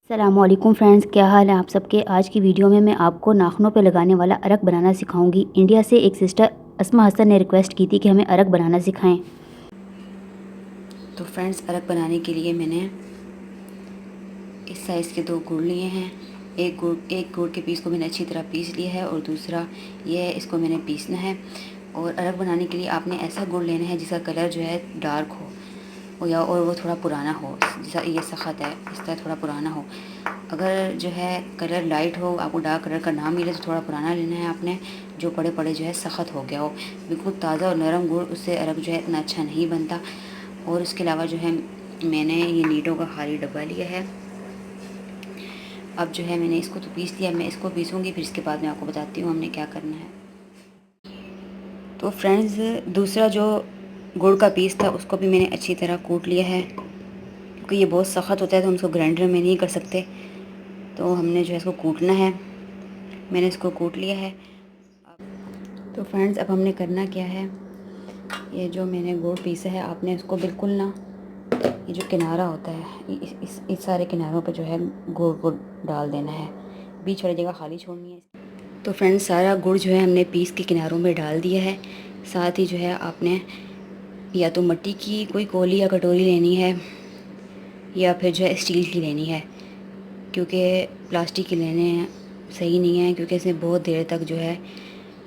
अस्सलामुअलैकुम फ्रेंड्स, क्या हाल है आप सबके। आज की वीडियो में मैं आपको नाखूनों पे लगाने वाला अरक बनाना सिखाऊंगी। इंडिया से एक सिस्टर अस्मा हसन ने रिक्वेस्ट की थी कि हमें अरक बनाना सिखाएं। तो फ्रेंड्स, अरक बनाने के लिए मैंने इस साइज़ के 2 गुड़ लिए हैं। एक गुड़ के पीस को मैंने अच्छी तरह पीस लिया है और दूसरा ये है, इसको मैंने पीसना है। और अरक बनाने के लिए आपने ऐसा गुड़ लेना है जिसका कलर जो है डार्क हो और वो थोड़ा पुराना हो। जैसा ये सख्त है, इस तरह थोड़ा पुराना हो। अगर जो है कलर लाइट हो, आपको डार्क कलर का ना मिले तो थोड़ा पुराना लेना है आपने, जो पड़े पड़े जो है सख्त हो गया हो। बिल्कुल ताज़ा और नरम गुड़, उससे अरक जो है इतना अच्छा नहीं बनता। और इसके अलावा जो है मैंने ये नीडों का खाली डब्बा लिया है। अब जो है मैंने इसको तो पीस लिया, मैं इसको पीसूँगी, फिर इसके बाद मैं आपको बताती हूँ हमने क्या करना है। तो फ्रेंड्स, दूसरा जो गुड़ का पीस था उसको भी मैंने अच्छी तरह कूट लिया है, क्योंकि ये बहुत सख्त होता है तो हम इसको ग्राइंडर में नहीं कर सकते, तो हमने जो है इसको कूटना है। मैंने इसको कूट लिया है। तो फ्रेंड्स, अब हमने करना क्या है, ये जो मैंने गुड़ पीसा है आपने इसको बिल्कुल ना, ये जो किनारा होता है इस सारे किनारों पर जो है गुड़ को डाल देना है, बीच वाली जगह खाली छोड़नी है। तो फ्रेंड्स, सारा गुड़ जो है हमने पीस के किनारों में डाल दिया है। साथ ही जो है आपने या तो मिट्टी की कोई कोली या कटोरी लेनी है, या फिर जो है स्टील की लेनी है, क्योंकि प्लास्टिक की लेने सही नहीं है, क्योंकि इसमें बहुत देर तक जो है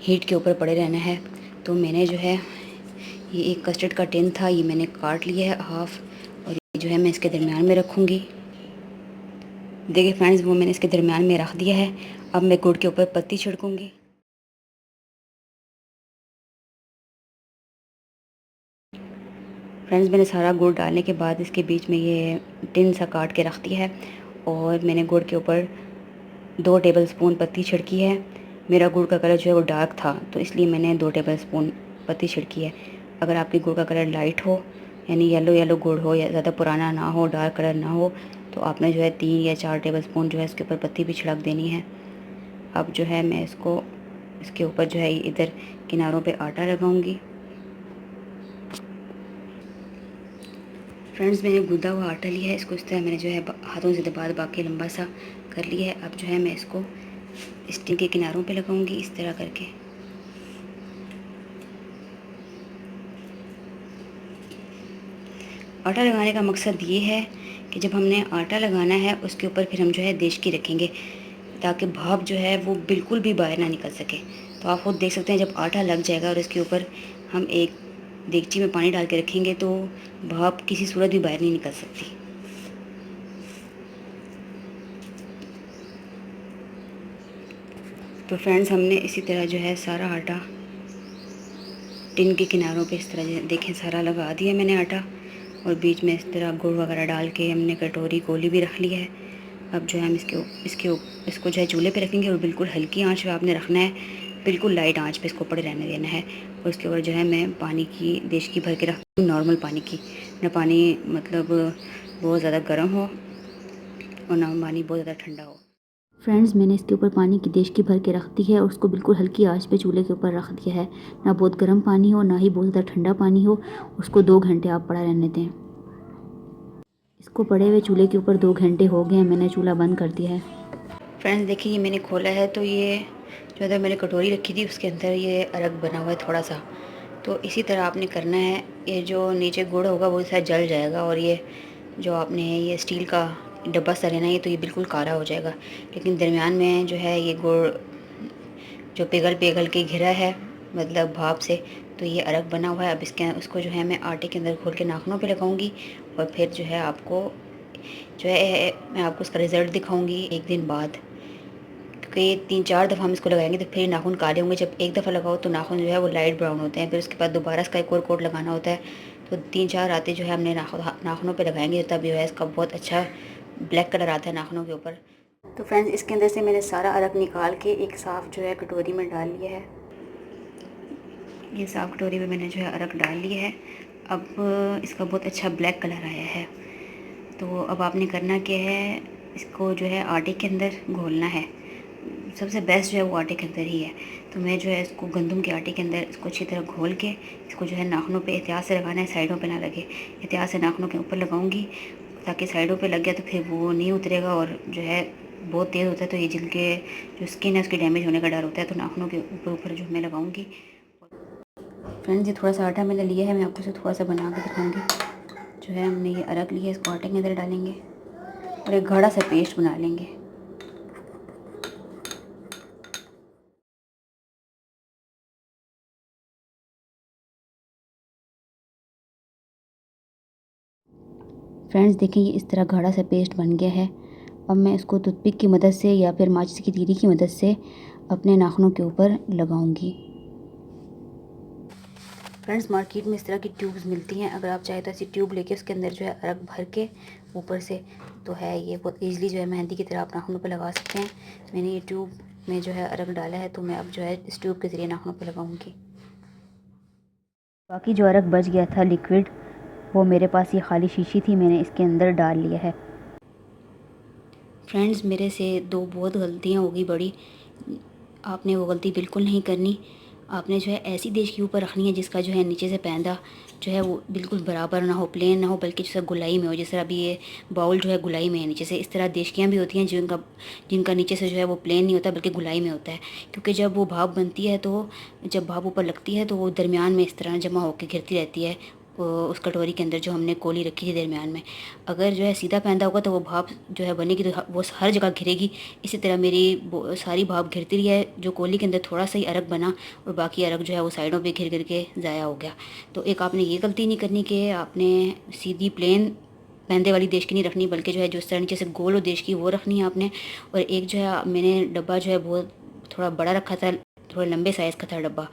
हीट के ऊपर पड़े रहना है। तो मैंने जो है ये एक कस्टर्ड का टिन था, ये मैंने काट लिया है हाफ़, और ये जो है मैं इसके दरमियान में रखूँगी। देखिए फ्रेंड्स, वो मैंने इसके दरमियान में रख दिया है। अब मैं गुड़ के ऊपर पत्ती छिड़कूँगी। फ्रेंड्स, मैंने सारा गुड़ डालने के बाद इसके बीच में ये टिन सा काट के रख दिया है, और मैंने गुड़ के ऊपर 2 टेबलस्पून पत्ती छिड़की है। मेरा गुड़ का कलर जो है वो डार्क था, तो इसलिए मैंने 2 टेबलस्पून पत्ती छिड़की है। अगर आपके गुड़ का कलर लाइट हो, यानी येलो येलो गुड़ हो, या ज़्यादा पुराना ना हो, डार्क कलर ना हो, तो आपने जो है 3 या 4 टेबलस्पून जो है इसके ऊपर पत्ती भी छिड़क देनी है। अब जो है मैं इसको इसके ऊपर जो है इधर किनारों पे आटा लगाऊंगी। फ्रेंड्स, मैंने गूंदा हुआ आटा लिया है, इसको इस तरह मैंने जो है हाथों से दबा दबा के लंबा सा कर लिया है। अब जो है मैं इसको स्टिक के किनारों पे लगाऊंगी इस तरह करके। आटा लगाने का मकसद ये है कि जब हमने आटा लगाना है उसके ऊपर फिर हम जो है देचकी रखेंगे, ताकि भाप जो है वो बिल्कुल भी बाहर ना निकल सके। तो आप खुद देख सकते हैं, जब आटा लग जाएगा और इसके ऊपर हम एक देगची में पानी डाल के रखेंगे तो भाप किसी सूरत भी बाहर नहीं निकल सकती। तो फ्रेंड्स, हमने इसी तरह जो है सारा आटा टिन के किनारों पे इस तरह देखें सारा लगा दिया मैंने आटा, और बीच में इस तरह गुड़ वगैरह डाल के हमने कटोरी कोली भी रख लिया है। अब जो है हम इसको जो है चूल्हे पे रखेंगे, और बिल्कुल हल्की आंच पे आपने रखना है, बिल्कुल लाइट आंच पे इसको पड़े रहने देना है। और उसके ऊपर जो है मैं पानी की देचकी भर के रखती हूँ, नॉर्मल पानी की, ना पानी मतलब बहुत ज़्यादा गर्म हो और ना पानी बहुत ज़्यादा ठंडा हो। फ्रेंड्स, मैंने इसके ऊपर पानी की देचकी भर के रख दी है, और उसको बिल्कुल हल्की आंच पे चूल्हे के ऊपर रख दिया है। ना बहुत गर्म पानी हो, ना ही बहुत ज़्यादा ठंडा पानी हो। उसको 2 घंटे आप पड़ा रहने दें। इसको पड़े हुए चूल्हे के ऊपर 2 घंटे हो गए हैं, मैंने चूल्हा बंद कर दिया है। फ्रेंड्स, देखिए ये मैंने खोला है, तो ये जो अंदर मैंने कटोरी रखी थी उसके अंदर ये अरक बना हुआ है थोड़ा सा। तो इसी तरह आपने करना है। ये जो नीचे गुड़ होगा वो शायद जल जाएगा, और ये जो आपने ये स्टील का डब्बा सा लेना है, ये तो ये बिल्कुल काला हो जाएगा। लेकिन दरमियान में जो है ये गुड़ जो पिघल पिघल के घिरा है, मतलब भाप से, तो ये अरक बना हुआ है। अब उसको जो है मैं आटे के अंदर खोल के नाखूनों पे लगाऊंगी, और फिर जो है आपको जो है मैं आपको उसका रिज़ल्ट दिखाऊंगी एक दिन बाद, क्योंकि 3-4 दफ़ा हम इसको लगाएंगे तो फिर नाखून काले होंगे। जब एक दफ़ा लगाओ तो नाखून जो है वो लाइट ब्राउन होते हैं, फिर उसके बाद दोबारा इसका एक और कोट लगाना होता है। तो 3-4 आते जो है हमने नाखूनों पे लगाएंगे, तब जो है इसका बहुत अच्छा ब्लैक कलर आता है नाखूनों के ऊपर। तो फ्रेंड्स, इसके अंदर से मैंने सारा अरक निकाल के एक साफ़ जो है कटोरी में डाल लिया है। ये साफ़ कटोरी में मैंने जो है अरक डाल लिया है। अब इसका बहुत अच्छा ब्लैक कलर आया है। तो अब आपने करना क्या है, इसको जो है आटे के अंदर घोलना है। सबसे बेस्ट जो है वो आटे के अंदर ही है। तो मैं जो है इसको गंदम के आटे के अंदर इसको अच्छी तरह घोल के इसको जो है नाखूनों पे एहतियात से लगाना है, साइडों पे ना लगे। एहतियात से नाखूनों के ऊपर लगाऊंगी, ताकि साइडों पे लग गया तो फिर वो नहीं उतरेगा और जो है बहुत तेज़ होता है, तो ये जिनके जो स्किन है उसके डैमेज होने का डर होता है। तो नाखूनों के ऊपर ऊपर जो मैं लगाऊंगी। फ्रेंड्स, ये थोड़ा सा आटा मैंने लिया है, मैं आपको इसे थोड़ा सा बना के दिखाऊंगी। जो है हमने ये अरक लिया है, इसको आटे के अंदर डालेंगे और एक गाढ़ा सा पेस्ट बना लेंगे। फ्रेंड्स देखें, ये इस तरह गाढ़ा सा पेस्ट बन गया है। अब मैं इसको टूथपिक की मदद से या फिर माचिस की तीली की मदद से अपने नाखूनों के ऊपर लगाऊंगी। फ्रेंड्स, मार्केट में इस तरह की ट्यूब्स मिलती हैं। अगर आप चाहें तो ऐसी ट्यूब लेके उसके अंदर जो है अरक भर के ऊपर से, तो है ये बहुत ईज़िली जो है मेहंदी की तरह आप नाखूनों पर लगा सकते हैं। मैंने ये ट्यूब में जो है अरक डाला है, तो मैं अब जो है इस ट्यूब के ज़रिए नाखूनों पर लगाऊंगी। बाकी जो अरक बच गया था लिक्विड, वो मेरे पास ये खाली शीशी थी, मैंने इसके अंदर डाल लिया है। फ्रेंड्स, मेरे से दो बहुत गलतियाँ हो गई बड़ी। आपने वो गलती बिल्कुल नहीं करनी। आपने जो है ऐसी डिश के ऊपर रखनी है जिसका जो है नीचे से पैंदा जो है वो बिल्कुल बराबर ना हो, प्लेन ना हो, बल्कि जैसा गुलाई में हो। जैसे अभी ये बाउल जो है गुलाई में है नीचे से। इस तरह देशकियाँ भी होती हैं जिनका नीचे से जो है वो प्लेन नहीं होता बल्कि गुलाई में होता है, क्योंकि जब वो भाप बनती है तो जब भाप ऊपर लगती है तो वो दरमियान में इस तरह जमा होकर गिरती रहती है उस कटोरी के अंदर जो हमने कोली रखी थी दरमियान में। अगर जो है सीधा पैंदा होगा तो वो भाप जो है बनेगी तो वो हर जगह घिरेगी। इसी तरह मेरी सारी भाप घिरती रही है, जो कोली के अंदर थोड़ा सा ही अरक बना और बाकी अरक जो है वो साइडों पे घिर घिर के ज़ाया हो गया। तो एक आपने ये गलती नहीं करनी कि आपने सीधी प्लेन पैंदे वाली देश की नहीं रखनी, बल्कि जो है जो इस तरह नीचे से गोल हो देश की वो रखनी है आपने। और एक जो है मैंने डब्बा जो है बहुत थोड़ा बड़ा रखा था, थोड़ा लंबे साइज़ का था डब्बा।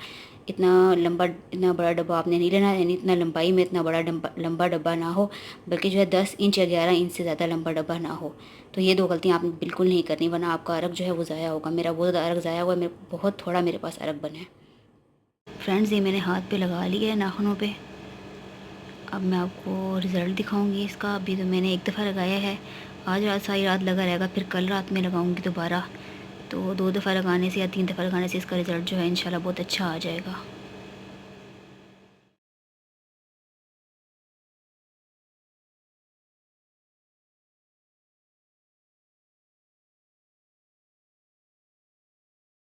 इतना बड़ा डब्बा आपने नहीं लेना, यानी इतना लंबाई में इतना बड़ा लंबा डब्बा ना हो, बल्कि जो है 10 इंच या 11 इंच से ज़्यादा लंबा डब्बा ना हो। तो ये दो गलतियाँ आपने बिल्कुल नहीं करनी, वरना आपका अरक जो है वो ज़ाया होगा। मेरा बहुत ज़्यादा अरक ज़ाया हुआ है, मेरे बहुत थोड़ा मेरे पास अरक बना है। फ्रेंड्स, ये मैंने हाथ पे लगा लिया है नाखूनों पे। अब मैं आपको रिज़ल्ट दिखाऊंगी इसका। अभी तो मैंने एक दफ़ा लगाया है, आज रात सारी रात लगा रहेगा, फिर कल रात में लगाऊंगी दोबारा। तो 2 दफ़ा लगाने से या 3 दफ़ा लगाने से इसका रिज़ल्ट जो है इंशाल्लाह बहुत अच्छा आ जाएगा।